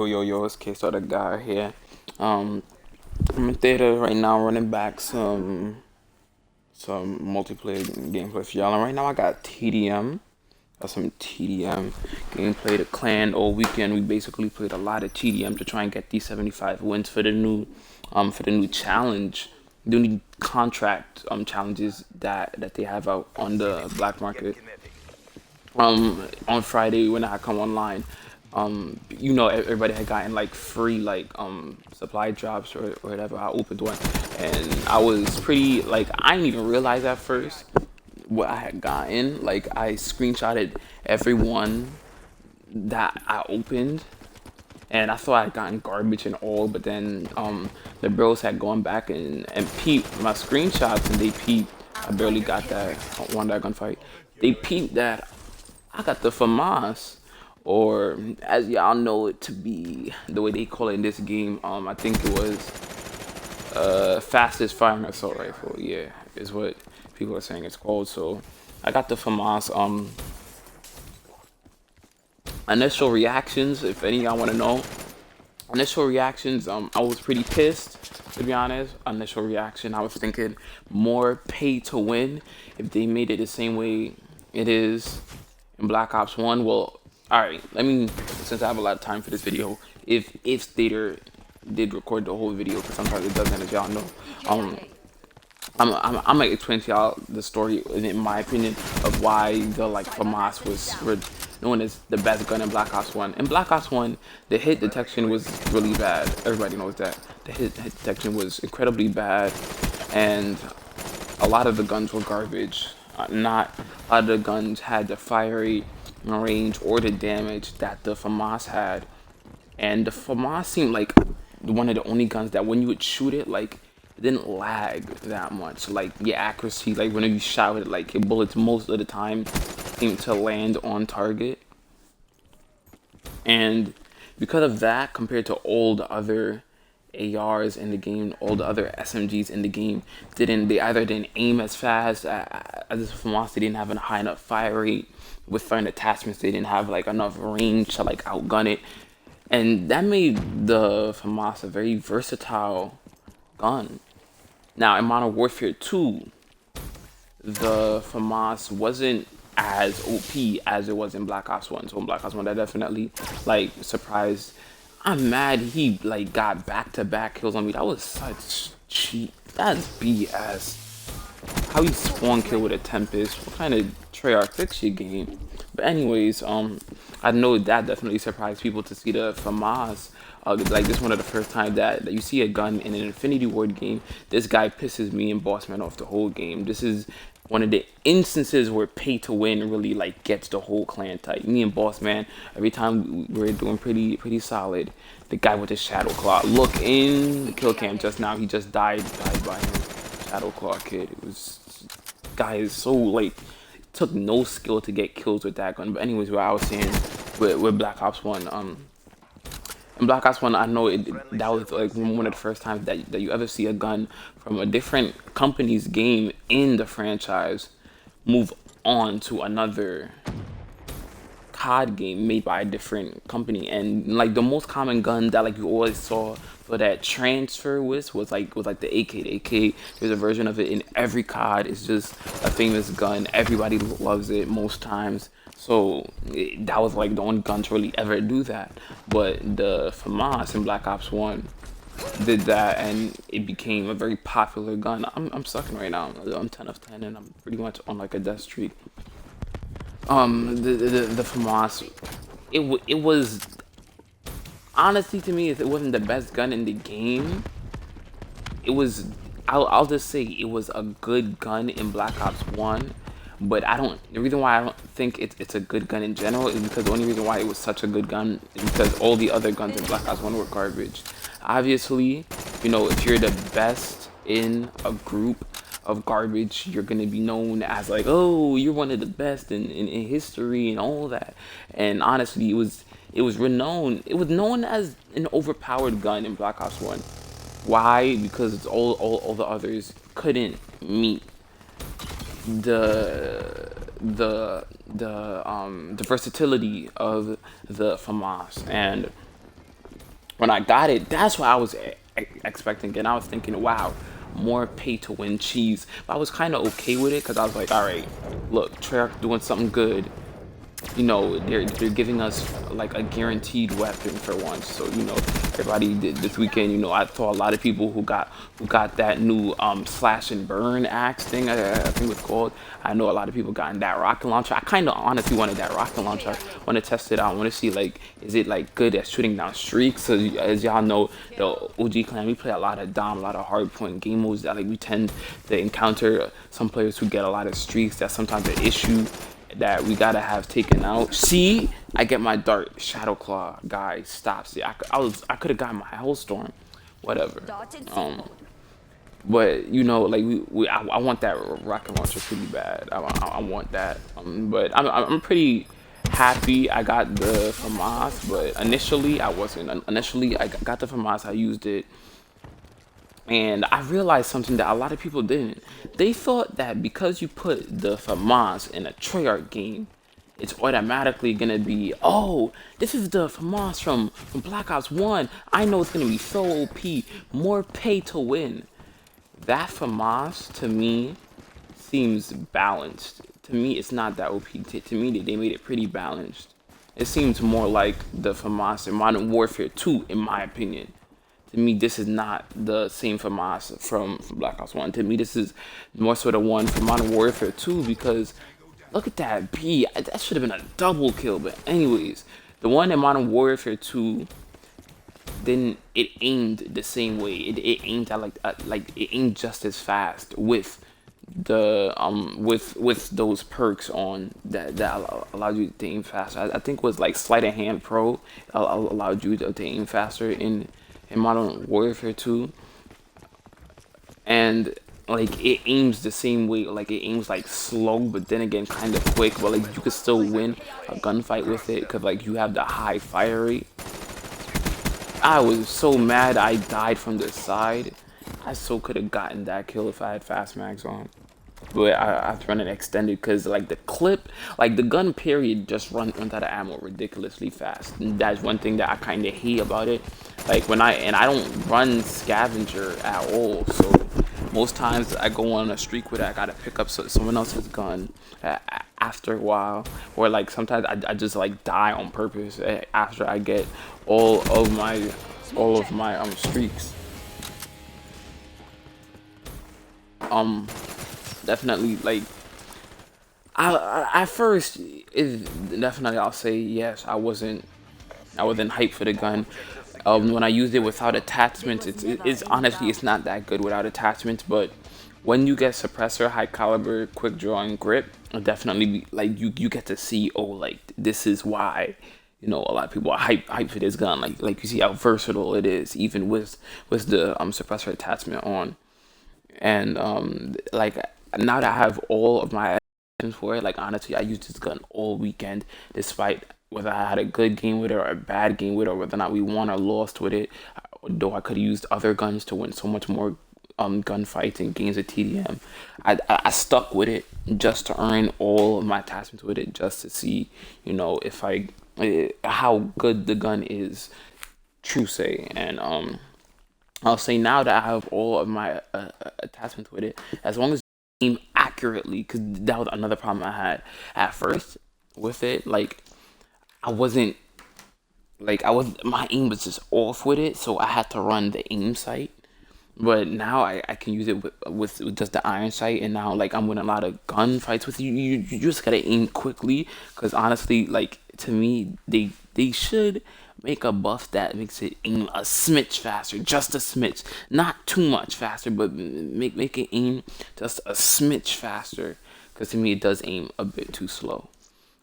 Yo, it's K Star the guy here. Um, I'm in theater right now running back some multiplayer gameplay for y'all. And right now I got TDM. Got some TDM gameplay. The clan all weekend. We basically played a lot of TDM to try and get these 75 wins for the new challenge. The new contract challenges that they have out on the black market. On Friday when I come online, everybody had gotten like free supply drops or whatever. I opened one and I was pretty like I didn't even realize at first what I had gotten. Like I screenshotted every one that I opened and I thought I had gotten garbage and all, but then the bros had gone back and peeped my screenshots and they peeped. I barely got that won that gunfight. They peeped that I got the Famas, or as y'all know it to be the way they call it in this game. I think it was fastest firing assault rifle. Yeah, is what people are saying it's called. So I got the Famas. Initial reactions, if any of y'all want to know. Initial reactions, I was pretty pissed, to be honest. Initial reaction, I was thinking more pay to win if they made it the same way it is in Black Ops 1. Well, alright, since I have a lot of time for this video, if Stater did record the whole video, because sometimes it doesn't, as y'all know. I'm gonna explain to y'all the story, in my opinion, of why the FAMAS was known as the best gun in Black Ops 1. In Black Ops 1, the hit detection was really bad. Everybody knows that. The hit detection was incredibly bad, and a lot of the guns were garbage. Not a lot of the guns had the fire rate, range, or the damage that the FAMAS had. And the FAMAS seemed like one of the only guns that when you would shoot it, like, it didn't lag that much. Like, your accuracy, like, whenever you shot it, like, your bullets most of the time seemed to land on target. And because of that, compared to all the other ARs in the game, all the other SMGs in the game, they either didn't aim as fast as the FAMAS, they didn't have a high enough fire rate. With certain attachments, they didn't have like enough range to like outgun it. And that made the FAMAS a very versatile gun. Now in Modern Warfare 2, the FAMAS wasn't as OP as it was in Black Ops 1. So in Black Ops 1, that definitely like surprised. I'm mad he like got back-to-back kills on me. That was such cheap. That's BS. How you spawn kill with a Tempest? What kind of Treyarch fix your game? But anyways, I know that definitely surprised people to see the FAMAS. Like this one of the first time that you see a gun in an Infinity Ward game. This guy pisses me and Bossman off the whole game. This is one of the instances where pay to win really like gets the whole clan tight. Me and Bossman, every time we're doing pretty solid. The guy with the Shadow Claw. Look in the kill cam just now. He just died by him. Shadow Claw kid. It was guy is so like took no skill to get kills with that gun. But anyways, what I was saying with Black Ops 1, in Black Ops 1, I know that was like one of the first times that you ever see a gun from a different company's game in the franchise move on to another COD game made by a different company. And like the most common gun that like you always saw for that transfer was like the AK. The AK, there's a version of it in every COD. It's just a famous gun. Everybody loves it most times. So that was like the only gun to really ever do that. But the FAMAS in Black Ops 1 did that, and it became a very popular gun. I'm sucking right now. I'm 10 of 10, and I'm pretty much on like a death streak. The FAMAS, it was honestly to me, if it wasn't the best gun in the game, it was. I'll just say it was a good gun in Black Ops 1. But the reason why I don't think it's a good gun in general is because the only reason why it was such a good gun is because all the other guns in Black Ops 1 were garbage. Obviously, if you're the best in a group of garbage, you're gonna be known as like, oh, you're one of the best in history and all that. And honestly, it was renowned. It was known as an overpowered gun in Black Ops 1. Why? Because it's all the others couldn't meet the versatility of the FAMAS. And When I got it, that's what I was expecting, and I was thinking, wow, more pay to win cheese. But I was kind of okay with it because I was like, all right, look, Treyarch doing something good. They're giving us like a guaranteed weapon for once. So everybody did this weekend. I saw a lot of people who got that new slash and burn axe thing. I think it's called. I know a lot of people got that rocket launcher. I kind of honestly wanted that rocket launcher. I want to test it out. I want to see, like, is it like good at shooting down streaks. So as y'all know, the OG clan, we play a lot of dom, a lot of hard point game modes that, like, we tend to encounter some players who get a lot of streaks. That's sometimes an issue that we gotta have taken out. See, I get my dart shadow claw guy stops it. I could have gotten my hellstorm, whatever. But like I want that rocket launcher pretty bad. I want that. But I'm pretty happy I got the Famas, but initially I wasn't. Initially I got the Famas. I used it, and I realized something that a lot of people didn't. They thought that because you put the FAMAS in a Treyarch game, it's automatically gonna be, oh, this is the FAMAS from Black Ops 1. I know it's gonna be so OP, more pay to win. That FAMAS, to me, seems balanced. To me, it's not that OP. To me, they made it pretty balanced. It seems more like the FAMAS in Modern Warfare 2, in my opinion. To me, this is not the same FAMAS from Black Ops 1. To me, this is more sort of one from Modern Warfare 2 because look at that B. That should have been a double kill. But anyways, the one in Modern Warfare 2, then it aimed the same way. It aimed at like it aimed just as fast with the with those perks on that allowed you to aim faster. I think it was like Sleight of Hand Pro allowed you to aim faster in Modern Warfare 2, and like it aims the same way. Like it aims like slow, but then again kind of quick. But like you could still win a gunfight with it because like you have the high fire rate. I was so mad I died from the side. I so could have gotten that kill if I had fast mags on. But I have to run it extended because like the clip, like the gun period just runs out of ammo ridiculously fast. And that's one thing that I kind of hate about it. Like I don't run scavenger at all. So most times I go on a streak with it, I gotta pick up someone else's gun after a while, or like sometimes I just like die on purpose after I get all of my streaks. Um, Definitely like at first it definitely I'll say yes, I wasn't hyped for the gun. When I used it without attachments, it's honestly it's not that good without attachments. But when you get suppressor, high caliber, quick draw, and grip, it definitely like you get to see, oh, like this is why a lot of people are hype for this gun. Like you see how versatile it is, even with the suppressor attachment on. And like now that I have all of my items for it, like honestly, I used this gun all weekend, despite whether I had a good game with it or a bad game with it, or whether or not we won or lost with it. Though I could have used other guns to win so much more gunfights and games of TDM, I stuck with it just to earn all of my attachments with it, just to see, if how good the gun is, true say. And I'll say now that I have all of my attachments with it, as long as you aim accurately, because that was another problem I had at first with it. Like I wasn't, my aim was just off with it, so I had to run the aim sight. But now I can use it with just the iron sight, and now like I'm winning a lot of gunfights with you. You just gotta aim quickly, because honestly, like to me, they should make a buff that makes it aim a smidge faster, just a smidge, not too much faster, but make it aim just a smidge faster. Because to me, it does aim a bit too slow.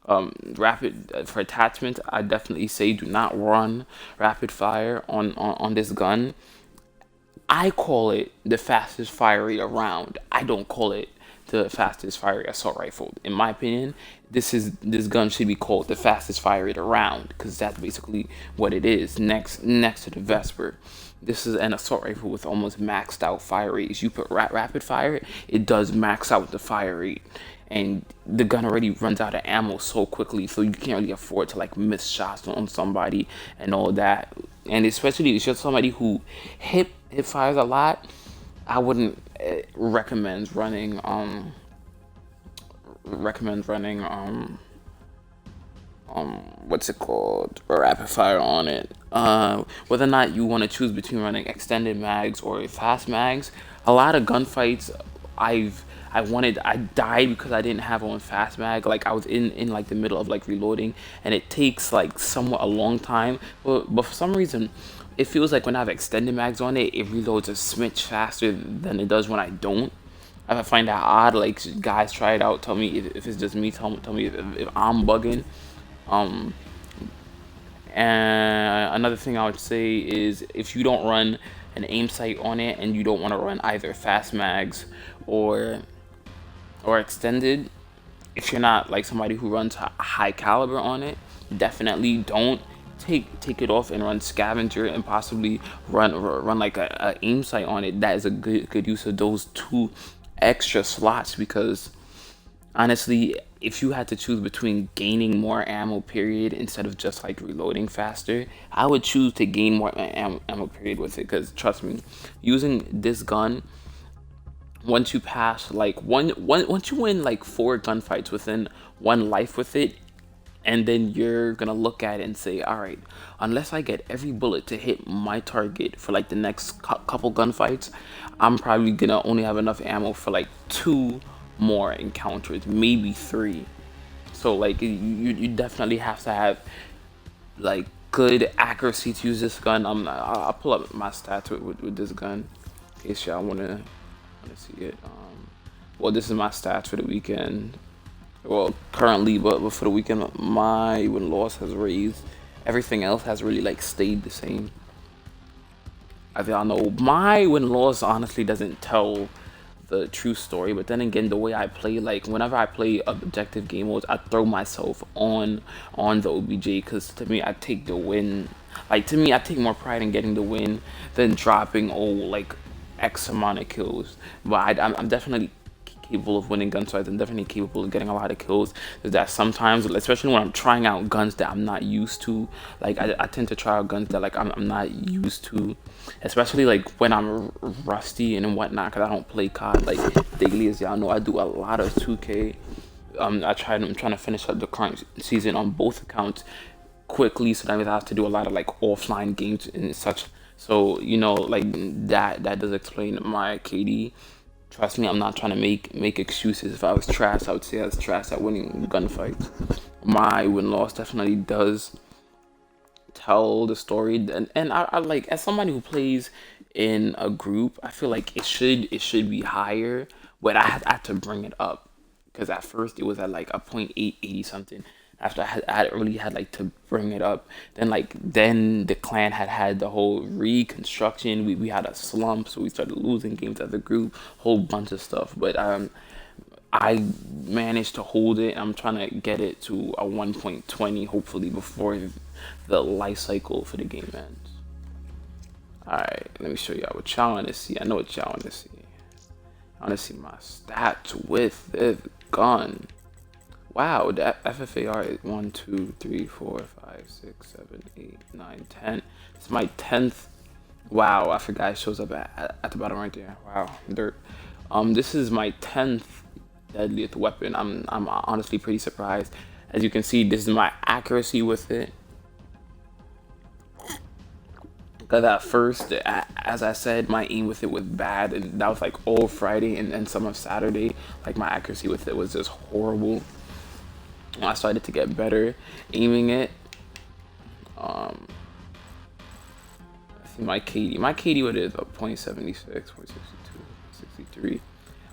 Rapid for attachment, I definitely say do not run rapid fire on this gun. I call it the fastest fire rate around. I don't call it the fastest fire rate assault rifle. In my opinion, this gun should be called the fastest fire rate around, because that's basically what it is. Next to the Vesper, this is an assault rifle with almost maxed out fire rates. You put rapid fire, it does max out the fire rate, and the gun already runs out of ammo so quickly, so you can't really afford to like miss shots on somebody and all that. and especially if you're somebody who hip fires a lot, I wouldn't recommend running what's it called, a rapid fire on it. Whether or not you want to choose between running extended mags or fast mags, a lot of gunfights I've I died because I didn't have one fast mag. Like I was in like the middle of like reloading, and it takes like somewhat a long time. But for some reason, it feels like when I have extended mags on it, it reloads a smidge faster than it does when I don't. I find that odd. Like guys, try it out. Tell me if it's just me. Tell me if I'm bugging. Um, and another thing I would say is if you don't run an aim sight on it and you don't want to run either fast mags or extended, if you're not like somebody who runs high caliber on it, definitely don't take it off and run scavenger and possibly run like a aim sight on it. That is a good use of those two extra slots, because honestly, if you had to choose between gaining more ammo period instead of just like reloading faster, I would choose to gain more ammo period with it, because trust me, using this gun, once you pass like once you win like 4 gunfights within one life with it, and then you're gonna look at it and say, all right, unless I get every bullet to hit my target for like the next couple gunfights, I'm probably gonna only have enough ammo for like 2 more encounters, maybe 3. So like you definitely have to have like good accuracy to use this gun. I'll pull up my stats with this gun in case y'all wanna see it. Well, this is my stats for the weekend. Well, currently, but for the weekend, my win loss has raised. Everything else has really like stayed the same. As y'all know, my win loss honestly doesn't tell the true story. But then again, the way I play, like whenever I play objective game modes, I throw myself on the OBJ, because to me, I take the win. Like to me, I take more pride in getting the win than dropping like X amount of kills. But I'm definitely capable of winning gun fights. I'm definitely capable of getting a lot of kills. Is that sometimes, especially when I'm trying out guns that I'm not used to, like I tend to try out guns that like I'm not used to, especially like when I'm rusty and whatnot, because I don't play COD like daily. As y'all know, I do a lot of 2K. I'm trying to finish up the current season on both accounts quickly, so that means I have to do a lot of like offline games and such. So like that does explain my KD. Trust me, I'm not trying to make excuses. If I was trash, I would say I was trash at winning gunfights. My win loss definitely does tell the story, and I like, as somebody who plays in a group, I feel like it should be higher, but I had to bring it up, because at first it was at like a point 880 something. After I really had like to bring it up, then the clan had the whole reconstruction. We had a slump, so we started losing games as a group, whole bunch of stuff. But I managed to hold it. I'm trying to get it to a 1.20 hopefully before the life cycle for the game ends. Alright, let me show y'all what y'all want to see. I know what y'all want to see. I want to see my stats with this gun. Wow, the FFAR is 1, 2, 3, 4, 5, 6, 7, 8, 9, 10. It's my 10th. Wow, I forgot it shows up at the bottom right there. Wow, dirt. This is my 10th deadliest weapon. I'm honestly pretty surprised. As you can see, this is my accuracy with it. Because at first, as I said, my aim with it was bad, and that was like all Friday and some of Saturday. Like my accuracy with it was just horrible. I started to get better aiming it. I see my KD what is a .76, 0.62, 63.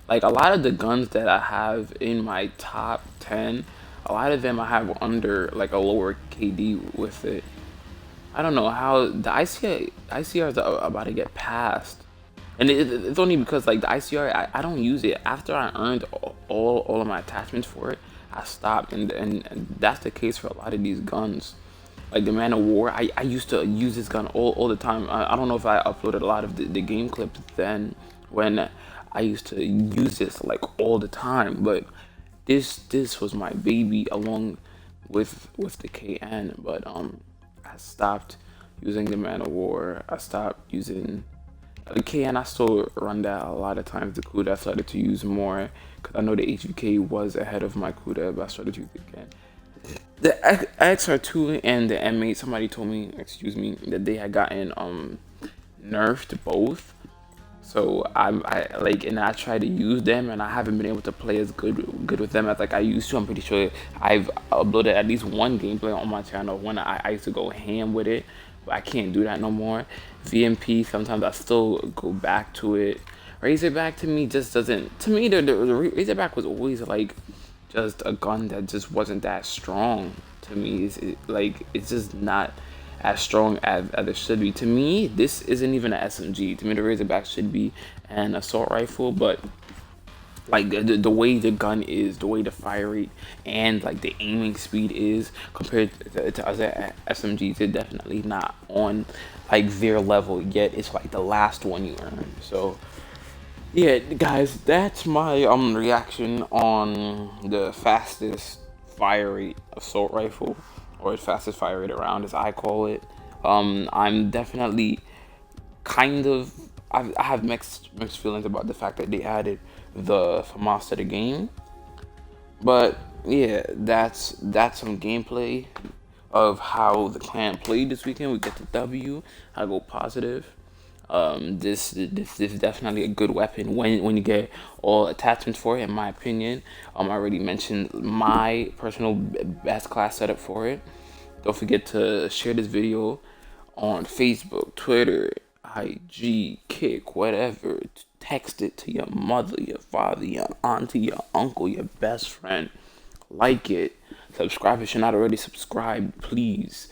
Like a lot of the guns that I have in my top 10, a lot of them I have under like a lower KD with it. I don't know how the ICR is about to get passed, and it's only because like the ICR, I don't use it. After I earned all of my attachments for it, I stopped, and that's the case for a lot of these guns. Like the Man of War, I used to use this gun all the time. I don't know if I uploaded a lot of the game clips then, when I used to use this like all the time. But this was my baby along with the KN. But I stopped using the Man of War. I stopped using the K, and I still run that a lot of times. The CUDA I started to use more because I know the HVK was ahead of my CUDA, but I started to use it again. The XR2 and the M8, somebody told me, excuse me, that they had gotten nerfed both. So I like, and I try to use them, and I haven't been able to play as good with them as like I used to. I'm pretty sure I've uploaded at least one gameplay on my channel when I used to go ham with it, but I can't do that no more. VMP, sometimes I still go back to it. Razorback to me just doesn't. To me, the Razorback was always like just a gun that just wasn't that strong to me. It's just not as strong as it should be. To me, this isn't even an SMG. To me, the Razorback should be an assault rifle, but like the way the gun is, the way the fire rate and like the aiming speed is compared to other SMGs, they're definitely not on like their level yet. It's like the last one you earn. So yeah, guys, that's my reaction on the fastest fire rate assault rifle, or the fastest fire rate around, as I call it. I'm definitely I have mixed feelings about the fact that they added the Famas to the game, but yeah, that's some gameplay of how the clan played this weekend. We get the W. I go positive. This is definitely a good weapon when you get all attachments for it, in my opinion. I already mentioned my personal best class setup for it. Don't forget to share this video on Facebook, Twitter, IG, Kick, whatever. Text it to your mother, your father, your auntie, your uncle, your best friend. Like it. Subscribe if you're not already subscribed, please.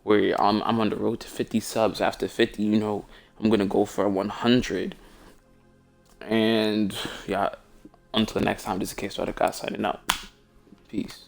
Where I'm on the road to 50 subs. After 50, I'm gonna go for 100. And yeah, until next time, this is K Starter guy signing out. Peace.